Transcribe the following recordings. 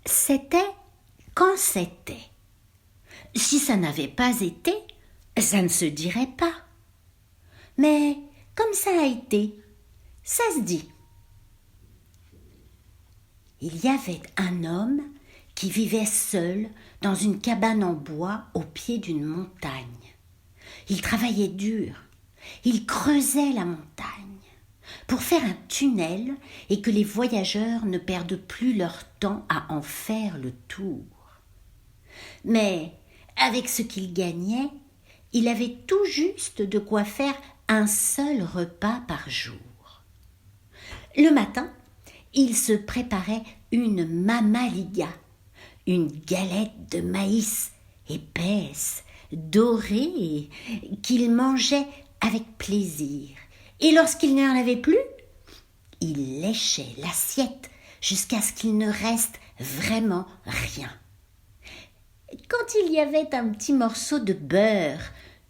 C'était quand c'était. Si ça n'avait pas été, ça ne se dirait pas. Mais comme ça a été, ça se dit. Il y avait un homme qui vivait seul dans une cabane en bois au pied d'une montagne. Il travaillait dur, il creusait la montagne pour faire un tunnel et que les voyageurs ne perdent plus leur temps à en faire le tour. Mais avec ce qu'il gagnait, il avait tout juste de quoi faire un seul repas par jour. Le matin, il se préparait une mamaliga, une galette de maïs épaisse, dorée, qu'il mangeait avec plaisir. Et lorsqu'il n'en avait plus, il léchait l'assiette jusqu'à ce qu'il ne reste vraiment rien. Quand il y avait un petit morceau de beurre,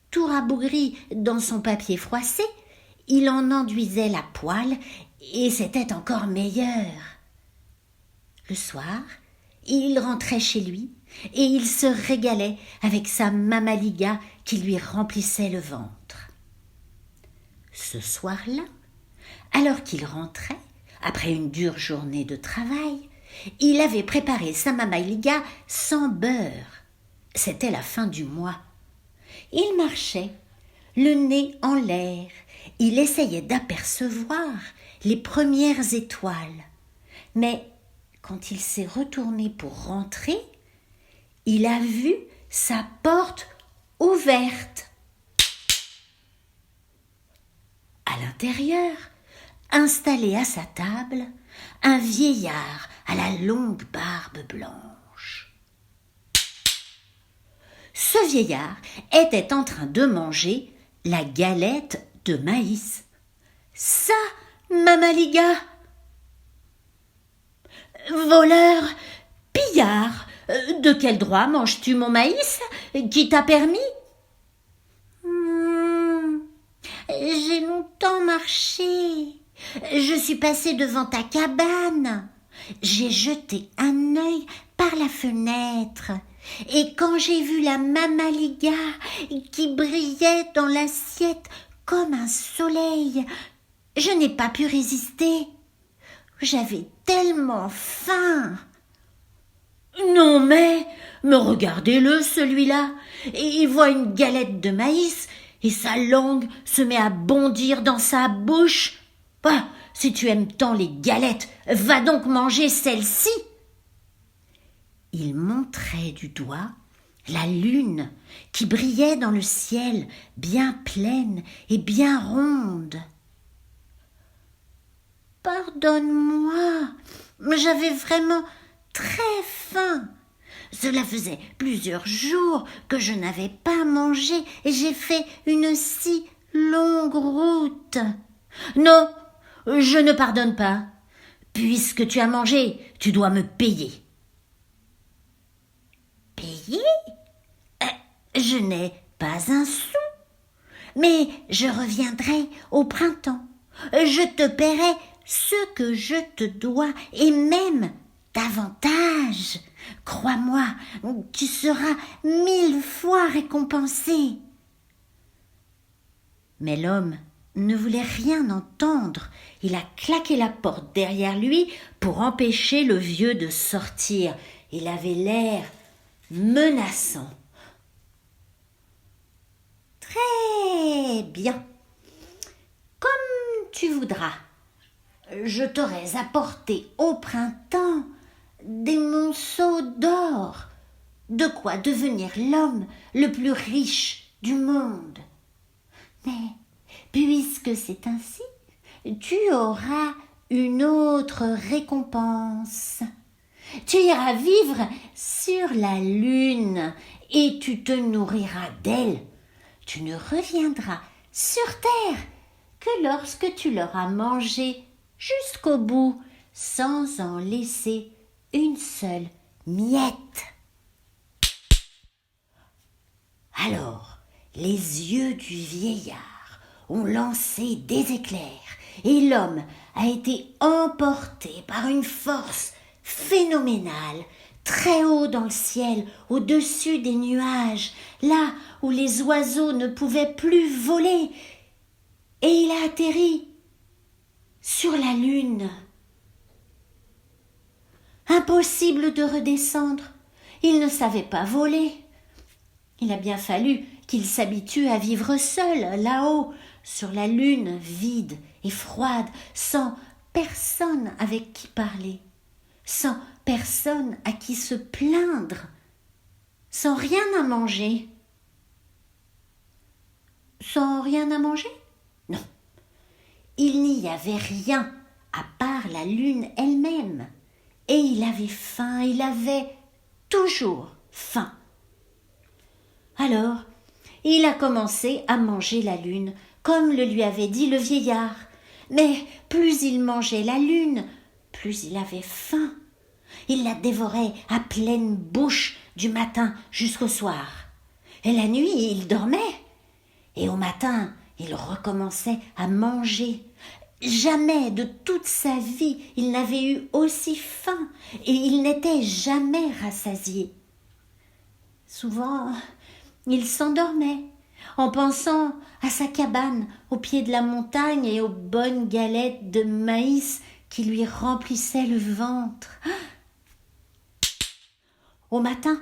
tout rabougri dans son papier froissé, il en enduisait la poêle et c'était encore meilleur. Le soir, il rentrait chez lui et il se régalait avec sa mamaliga qui lui remplissait le ventre. Ce soir-là, alors qu'il rentrait, après une dure journée de travail, il avait préparé sa mamaliga sans beurre. C'était la fin du mois. Il marchait, le nez en l'air. Il essayait d'apercevoir les premières étoiles. Mais quand il s'est retourné pour rentrer, il a vu sa porte ouverte. À l'intérieur, installé à sa table, un vieillard à la longue barbe blanche. Ce vieillard était en train de manger la galette de maïs. « Ça, mamaliga !»« Voleur, pillard, de quel droit manges-tu mon maïs ? Qui t'a permis ?»« J'ai longtemps marché. Je suis passé devant ta cabane. J'ai jeté un œil par la fenêtre. Et quand j'ai vu la mamaliga qui brillait dans l'assiette comme un soleil, je n'ai pas pu résister. J'avais tellement faim. »« Non mais regardez-le celui-là. Il voit une galette de maïs et sa langue se met à bondir dans sa bouche. Bah, si tu aimes tant les galettes, va donc manger celle-ci. » Il montrait du doigt la lune qui brillait dans le ciel, bien pleine et bien ronde. « Pardonne-moi, j'avais vraiment très faim. Cela faisait plusieurs jours que je n'avais pas mangé et j'ai fait une si longue route. »« Non, je ne pardonne pas. Puisque tu as mangé, tu dois me payer. » »« Payer ? Je n'ai pas un sou. Mais je reviendrai au printemps. Je te paierai ce que je te dois et même davantage. Crois-moi, tu seras 1000 fois récompensé. » Mais l'homme ne voulait rien entendre. Il a claqué la porte derrière lui pour empêcher le vieux de sortir. Il avait l'air menaçant. « Très bien. Comme tu voudras. Je t'aurais apporté au printemps des monceaux d'or, de quoi devenir l'homme le plus riche du monde. Mais puisque c'est ainsi, tu auras une autre récompense. Tu iras vivre sur la lune et tu te nourriras d'elle. Tu ne reviendras sur terre que lorsque tu l'auras mangé jusqu'au bout, sans en laisser une seule miette. » Alors, les yeux du vieillard ont lancé des éclairs et l'homme a été emporté par une force phénoménal, très haut dans le ciel, au-dessus des nuages, là où les oiseaux ne pouvaient plus voler. Et il a atterri sur la lune. Impossible de redescendre. Il ne savait pas voler. Il a bien fallu qu'il s'habitue à vivre seul, là-haut, sur la lune vide et froide, sans personne avec qui parler, sans personne à qui se plaindre, sans rien à manger. Sans rien à manger? Non. Il n'y avait rien à part la lune elle-même. Et il avait faim, il avait toujours faim. Alors, il a commencé à manger la lune, comme le lui avait dit le vieillard. Mais plus il mangeait la lune, plus il avait faim. Il la dévorait à pleine bouche du matin jusqu'au soir. Et la nuit, il dormait. Et au matin, il recommençait à manger. Jamais de toute sa vie il n'avait eu aussi faim et il n'était jamais rassasié. Souvent, il s'endormait en pensant à sa cabane au pied de la montagne et aux bonnes galettes de maïs qui lui remplissaient le ventre. Au matin,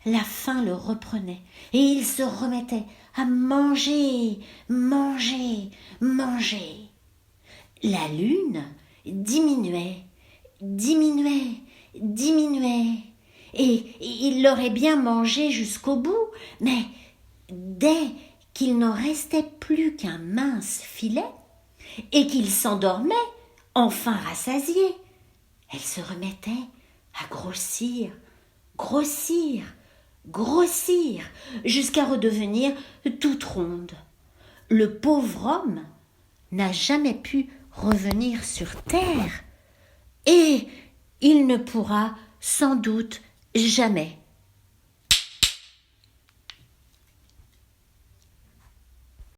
la faim le reprenait et il se remettait à manger, manger, manger. La lune diminuait, diminuait, diminuait, et il l'aurait bien mangé jusqu'au bout, mais dès qu'il n'en restait plus qu'un mince filet, et qu'il s'endormait, enfin rassasié, elle se remettait à grossir, grossir, grossir, jusqu'à redevenir toute ronde. Le pauvre homme n'a jamais pu revenir sur terre et il ne pourra sans doute jamais